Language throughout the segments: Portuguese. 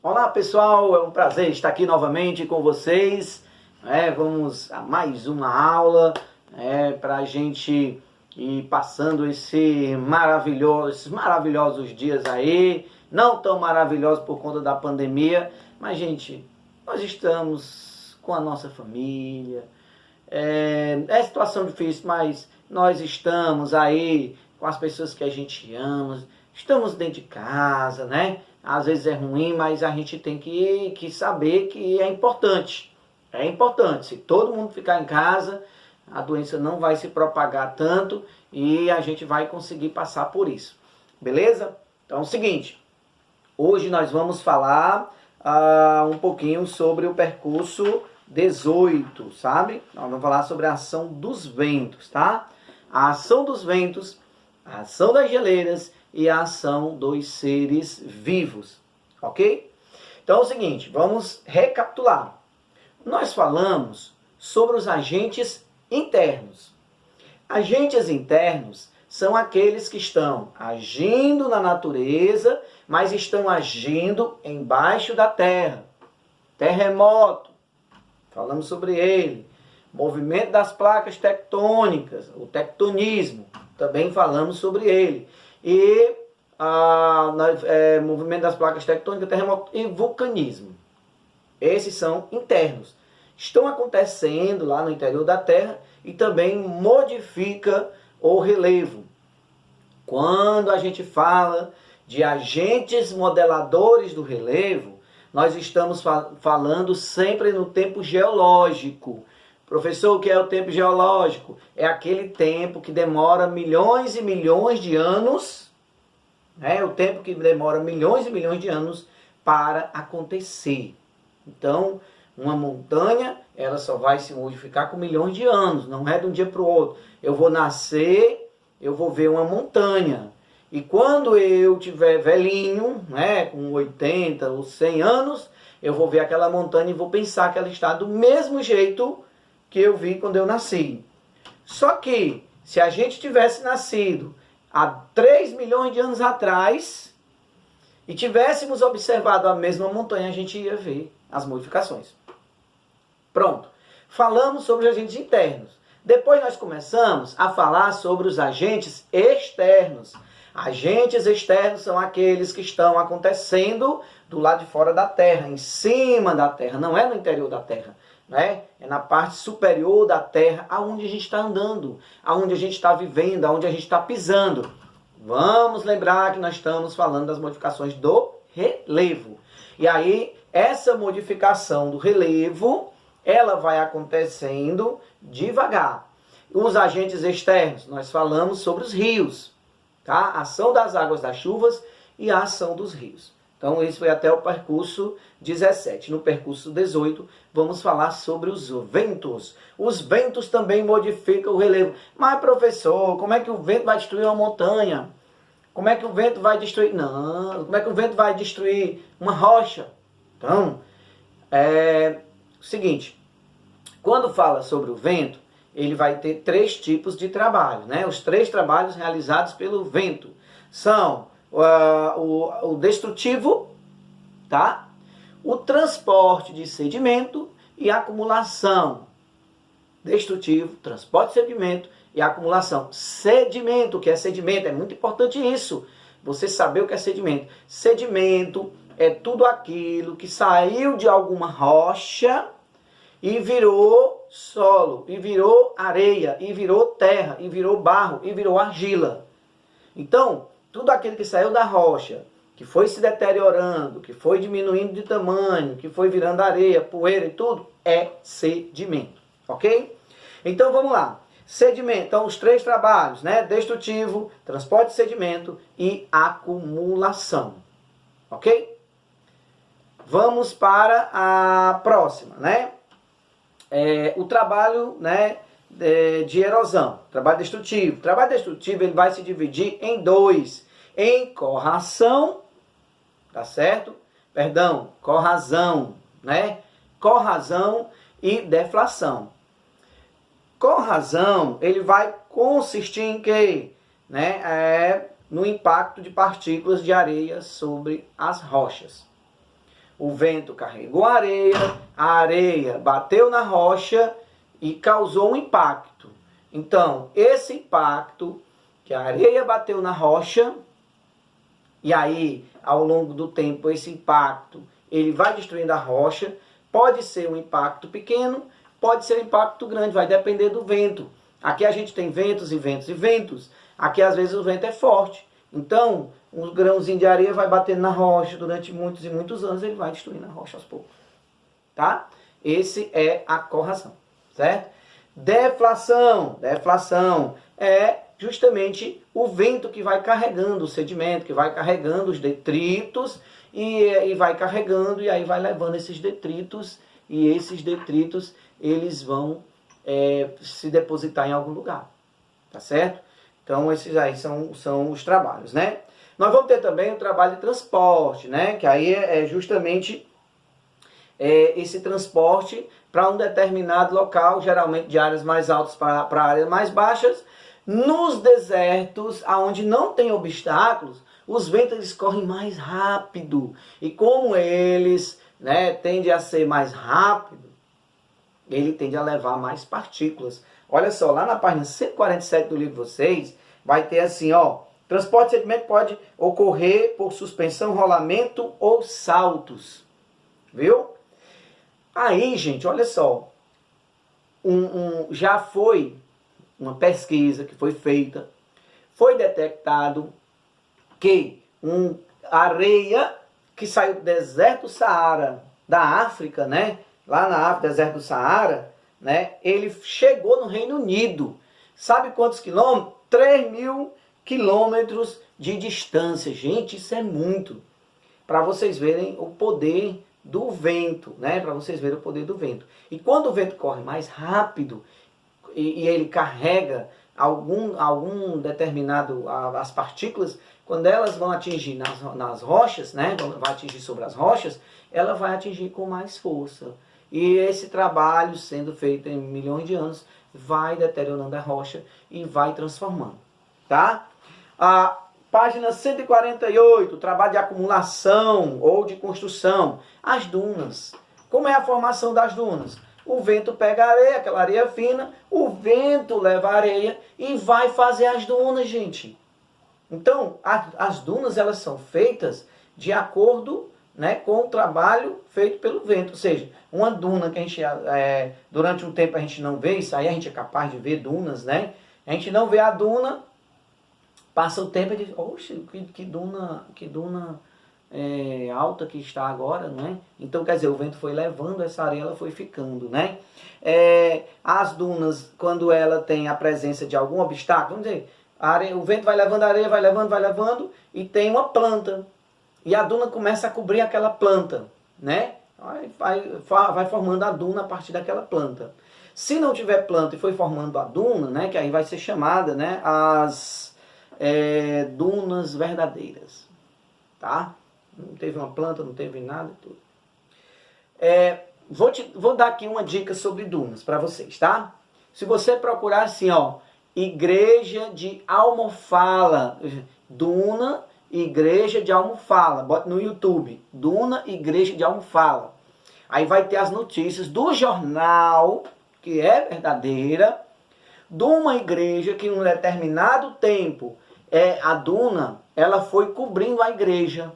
Olá pessoal, é um prazer estar aqui novamente com vocês. Vamos a mais uma aula para a gente ir passando esses maravilhosos dias aí. Não tão maravilhosos por conta da pandemia, mas gente, nós estamos com a nossa família. É situação difícil, mas nós estamos aí com as pessoas que a gente ama. Estamos dentro de casa, né? Às vezes é ruim, mas a gente tem que saber que é importante. É importante. Se todo mundo ficar em casa, a doença não vai se propagar tanto e a gente vai conseguir passar por isso. Beleza? Então é o seguinte. Hoje nós vamos falar um pouquinho sobre o percurso 18, sabe? Nós vamos falar sobre a ação dos ventos, tá? A ação dos ventos, a ação das geleiras e a ação dos seres vivos, ok? Então é o seguinte, vamos recapitular. Nós falamos sobre os agentes internos. Agentes internos são aqueles que estão agindo na natureza, mas estão agindo embaixo da terra. Terremoto, falamos sobre ele. Movimento das placas tectônicas, o tectonismo, também falamos sobre ele. E movimento das placas tectônicas, terremoto e vulcanismo. Esses são internos. Estão acontecendo lá no interior da Terra e também modifica o relevo. Quando a gente fala de agentes modeladores do relevo, nós estamos falando sempre no tempo geológico. Professor, o que é o tempo geológico? É aquele tempo que demora milhões e milhões de anos, o tempo que demora milhões e milhões de anos para acontecer. Então, uma montanha, ela só vai se modificar com milhões de anos, não é de um dia para o outro. Eu vou nascer, eu vou ver uma montanha. E quando eu tiver velhinho, com 80 ou 100 anos, eu vou ver aquela montanha e vou pensar que ela está do mesmo jeito que eu vi quando eu nasci. Só que, se a gente tivesse nascido há 3 milhões de anos atrás e tivéssemos observado a mesma montanha, a gente ia ver as modificações. Pronto. Falamos sobre os agentes internos. Depois nós começamos a falar sobre os agentes externos. Agentes externos são aqueles que estão acontecendo do lado de fora da Terra, em cima da Terra, não é no interior da Terra. É na parte superior da Terra, aonde a gente está andando, aonde a gente está vivendo, aonde a gente está pisando. Vamos lembrar que nós estamos falando das modificações do relevo. E aí, essa modificação do relevo, ela vai acontecendo devagar. Os agentes externos, nós falamos sobre os rios, tá? A ação das águas das chuvas e a ação dos rios. Então, esse foi até o percurso 17. No percurso 18, vamos falar sobre os ventos. Os ventos também modificam o relevo. Mas, professor, como é que o vento vai destruir uma montanha? Como é que o vento vai destruir... Não, como é que o vento vai destruir uma rocha? Então, é o seguinte. Quando fala sobre o vento, ele vai ter 3 tipos de trabalho, né? Os 3 trabalhos realizados pelo vento são... o destrutivo, tá? O transporte de sedimento e a acumulação. Destrutivo, transporte de sedimento e acumulação. Sedimento, o que é sedimento? É muito importante isso. Você saber o que é sedimento. Sedimento é tudo aquilo que saiu de alguma rocha e virou solo, e virou areia, e virou terra, e virou barro, e virou argila. Então, tudo aquilo que saiu da rocha, que foi se deteriorando, que foi diminuindo de tamanho, que foi virando areia, poeira e tudo, é sedimento, ok? Então vamos lá. Sedimento, então os 3 trabalhos, Destrutivo, transporte de sedimento e acumulação, ok? Vamos para a próxima, o trabalho, de erosão, trabalho destrutivo. O trabalho destrutivo ele vai se dividir em 2. Em corração, tá certo? Perdão, corrasão, Corrasão e deflação. Corrasão, ele vai consistir em quê? No impacto de partículas de areia sobre as rochas. O vento carregou a areia bateu na rocha e causou um impacto. Então, esse impacto, que a areia bateu na rocha, e aí, ao longo do tempo, esse impacto, ele vai destruindo a rocha. Pode ser um impacto pequeno, pode ser um impacto grande, vai depender do vento. Aqui a gente tem ventos e ventos e ventos. Aqui, às vezes, o vento é forte. Então, um grãozinho de areia vai batendo na rocha durante muitos e muitos anos, ele vai destruindo a rocha aos poucos. Tá? Esse é a corrosão, certo? Deflação. Deflação é justamente o vento que vai carregando o sedimento, que vai carregando os detritos e vai carregando e aí vai levando esses detritos e esses detritos eles vão se depositar em algum lugar, tá certo? Então esses aí são os trabalhos, né? Nós vamos ter também o trabalho de transporte, né? Que aí é justamente esse transporte para um determinado local, geralmente de áreas mais altas para áreas mais baixas. Nos desertos, onde não tem obstáculos, os ventos eles correm mais rápido. E como eles tendem a ser mais rápido, ele tende a levar mais partículas. Olha só, lá na página 147 do livro de vocês, vai ter assim, ó, transporte de sedimento pode ocorrer por suspensão, rolamento ou saltos. Viu? Aí, gente, olha só, já foi uma pesquisa que foi feita, foi detectado que areia que saiu do deserto do Saara, da África, né? Lá na África, deserto do Saara, né? Ele chegou no Reino Unido. Sabe quantos quilômetros? 3.000 quilômetros de distância. Gente, isso é muito. Para vocês verem o poder do vento, né? Para vocês verem o poder do vento. E quando o vento corre mais rápido e ele carrega algum determinado, as partículas, quando elas vão atingir nas rochas, né? Vai atingir sobre as rochas, ela vai atingir com mais força. E esse trabalho, sendo feito em milhões de anos, vai deteriorando a rocha e vai transformando, tá? A página 148, trabalho de acumulação ou de construção. As dunas. Como é a formação das dunas? O vento pega a areia, aquela areia fina, o vento leva a areia e vai fazer as dunas, gente. Então, as dunas elas são feitas de acordo, né, com o trabalho feito pelo vento. Ou seja, uma duna que a gente, durante um tempo a gente não vê, isso aí a gente é capaz de ver dunas, né? A gente não vê a duna, passa o tempo e diz, oxe, que duna alta que está agora, né? Então, quer dizer, o vento foi levando essa areia, ela foi ficando, né? As dunas, quando ela tem a presença de algum obstáculo, vamos dizer, o vento vai levando a areia, vai levando, e tem uma planta. E a duna começa a cobrir aquela planta, né? Vai formando a duna a partir daquela planta. Se não tiver planta e foi formando a duna, né? Que aí vai ser chamada, né? As dunas verdadeiras, tá? Não teve uma planta, não teve nada e tudo. Vou dar aqui uma dica sobre dunas para vocês, tá? Se você procurar assim, ó, Igreja de Almofala, duna, Igreja de Almofala, bota no YouTube, duna, Igreja de Almofala. Aí vai ter as notícias do jornal, que é verdadeira, de uma igreja que em um determinado tempo, a duna, ela foi cobrindo a igreja,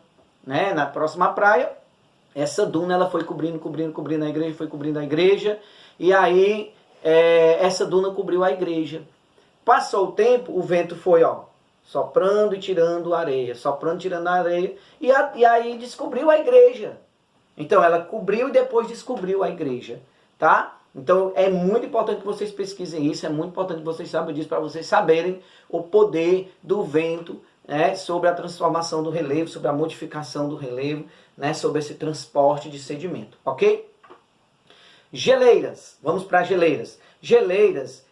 né? Na próxima praia, essa duna ela foi cobrindo a igreja, foi cobrindo a igreja, e aí essa duna cobriu a igreja. Passou o tempo, o vento foi, ó, soprando e tirando a areia, soprando e tirando a areia, e aí descobriu a igreja. Então ela cobriu e depois descobriu a igreja, tá? Então é muito importante que vocês pesquisem isso, é muito importante que vocês saibam disso, para vocês saberem o poder do vento, né, sobre a transformação do relevo, sobre a modificação do relevo, né, sobre esse transporte de sedimento, ok? Geleiras, vamos para geleiras. Geleiras,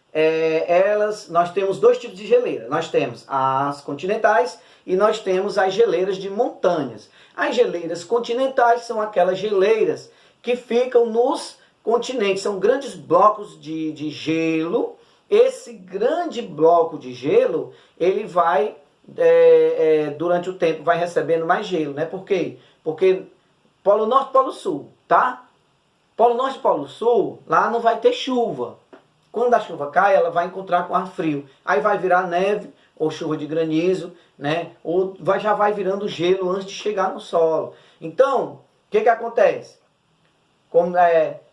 nós temos dois tipos de geleira. Nós temos as continentais e nós temos as geleiras de montanhas. As geleiras continentais são aquelas geleiras que ficam nos continentes, são grandes blocos de gelo. Esse grande bloco de gelo, ele vai, durante o tempo, vai recebendo mais gelo, né? Por quê? Porque Polo Norte e Polo Sul, tá? Polo Norte e Polo Sul, lá não vai ter chuva. Quando a chuva cai, ela vai encontrar com ar frio. Aí vai virar neve ou chuva de granizo, né? Ou já vai virando gelo antes de chegar no solo. Então, o que acontece? Como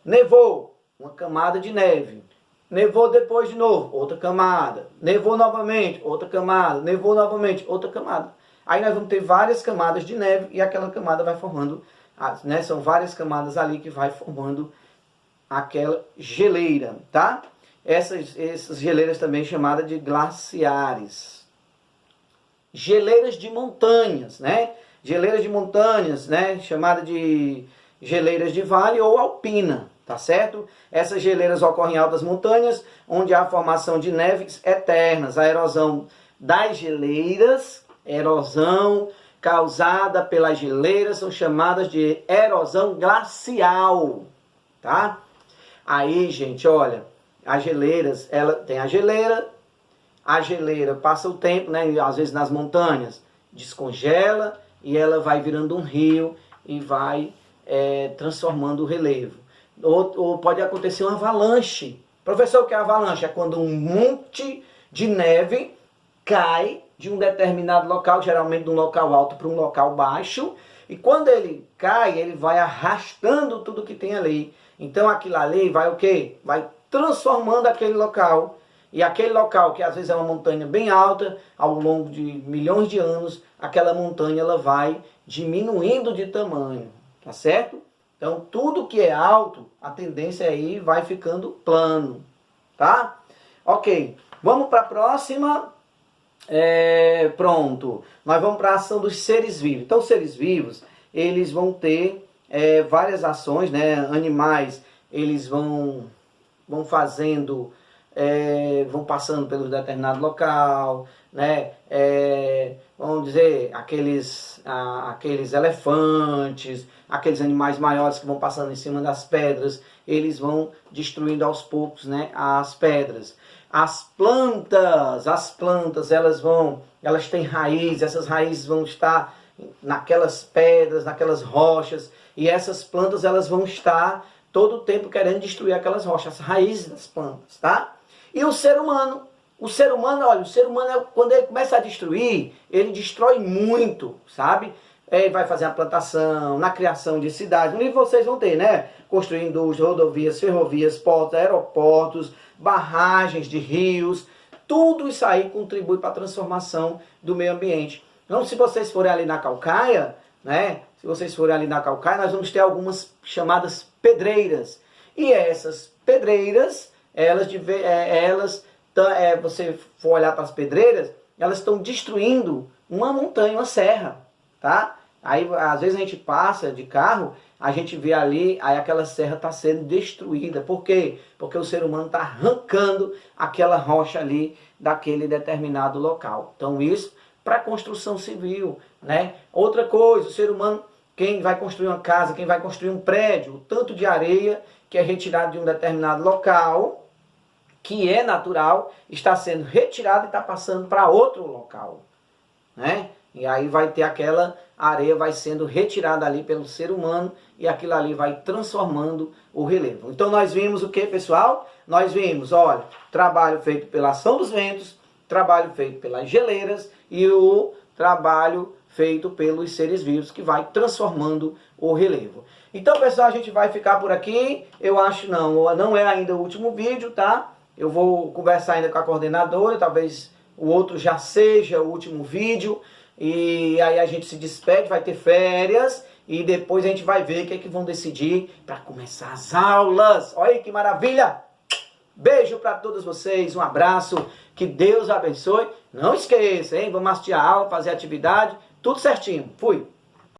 nevou, uma camada de neve. Nevou depois de novo, outra camada. Nevou novamente, outra camada. Nevou novamente, outra camada. Aí nós vamos ter várias camadas de neve e aquela camada vai formando, né? São várias camadas ali que vai formando aquela geleira, tá? Essas geleiras também chamadas de glaciares. Geleiras de montanhas, né? Geleiras de montanhas, né? Chamada de geleiras de vale ou alpina, tá certo? Essas geleiras ocorrem em altas montanhas, onde há a formação de neves eternas. A erosão das geleiras, erosão causada pelas geleiras, são chamadas de erosão glacial, tá? Aí, gente, olha, as geleiras, ela tem a geleira passa o tempo, né? Às vezes nas montanhas, descongela e ela vai virando um rio e vai transformando o relevo. Ou pode acontecer uma avalanche. Professor, o que é avalanche? É quando um monte de neve cai de um determinado local, geralmente de um local alto para um local baixo, e quando ele cai, ele vai arrastando tudo que tem ali. Então aquilo ali vai o quê? Vai transformando aquele local. E aquele local, que às vezes é uma montanha bem alta, ao longo de milhões de anos, aquela montanha ela vai diminuindo de tamanho, tá certo? Então tudo que é alto, a tendência aí vai ficando plano, tá? Ok, vamos para a próxima. Pronto, nós vamos para a ação dos seres vivos. Então os seres vivos, eles vão ter várias ações, né? Animais, eles vão fazendo, vão passando pelo determinado local, né? Vamos dizer, aqueles elefantes, aqueles animais maiores que vão passando em cima das pedras, eles vão destruindo aos poucos, né, as pedras. As plantas, elas têm raízes, essas raízes vão estar naquelas pedras, naquelas rochas, e essas plantas elas vão estar todo o tempo querendo destruir aquelas rochas, as raízes das plantas, tá? E o ser humano, olha, quando ele começa a destruir, ele destrói muito, sabe? Ele vai fazer a plantação, na criação de cidades, onde vocês vão ter, né? Construir indústrias, rodovias, ferrovias, portos, aeroportos, barragens de rios, tudo isso aí contribui para a transformação do meio ambiente. Então, se vocês forem ali na Calcaia, né? Se vocês forem ali na Calcaia, nós vamos ter algumas chamadas pedreiras. E essas pedreiras, você for olhar para as pedreiras, elas estão destruindo uma montanha, uma serra, tá? Aí, às vezes a gente passa de carro, a gente vê ali, aí aquela serra está sendo destruída. Por quê? Porque o ser humano está arrancando aquela rocha ali daquele determinado local. Então isso para construção civil, né? Outra coisa, o ser humano, quem vai construir uma casa, quem vai construir um prédio, o tanto de areia que é retirado de um determinado local, que é natural, está sendo retirado e está passando para outro local, né? E aí vai ter aquela areia, vai sendo retirada ali pelo ser humano e aquilo ali vai transformando o relevo. Então nós vimos o que, pessoal? Nós vimos, olha, trabalho feito pela ação dos ventos, trabalho feito pelas geleiras e o trabalho feito pelos seres vivos que vai transformando o relevo. Então, pessoal, a gente vai ficar por aqui. Eu acho não é ainda o último vídeo, tá? Eu vou conversar ainda com a coordenadora, talvez o outro já seja o último vídeo. E aí a gente se despede, vai ter férias e depois a gente vai ver o que é que vão decidir para começar as aulas. Olha aí que maravilha! Beijo para todos vocês, um abraço, que Deus abençoe. Não esqueça, hein? Vamos assistir a aula, fazer a atividade, tudo certinho. Fui!